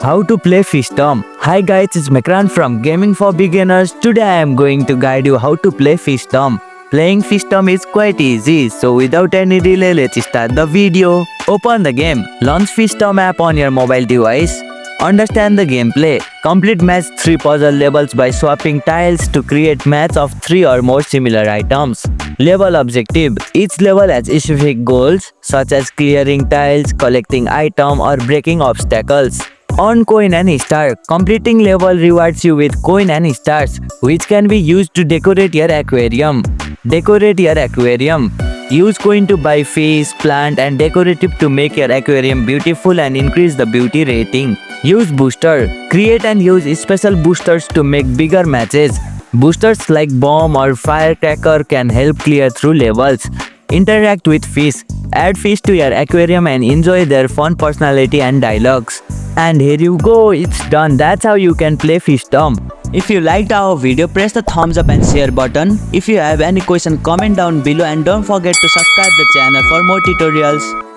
How to play Fishdom. Hi guys, it's Mekran from Gaming for Beginners. Today I am going to guide you how to play Fishdom. Playing Fishdom is quite easy, so without any delay, let's start the video. Open the game. Launch Fishdom app on your mobile device. Understand the gameplay. Complete match 3 puzzle levels by swapping tiles to create match of 3 or more similar items. Level objective. Each level has specific goals such as clearing tiles, collecting items, or breaking obstacles. Earn coin and star. Completing level rewards you with coin and stars, which can be used to decorate your aquarium. Decorate your aquarium. Use coin to buy fish, plant, and decorative to make your aquarium beautiful and increase the beauty rating. Use booster. Create and use special boosters to make bigger matches. Boosters like bomb or firecracker can help clear through levels. Interact with fish. Add fish to your aquarium and enjoy their fun personality and dialogues. And here you go, it's done. That's how you can play Fishdom. If you liked our video, press the thumbs up and share button. If you have any question, comment down below and don't forget to subscribe the channel for more tutorials.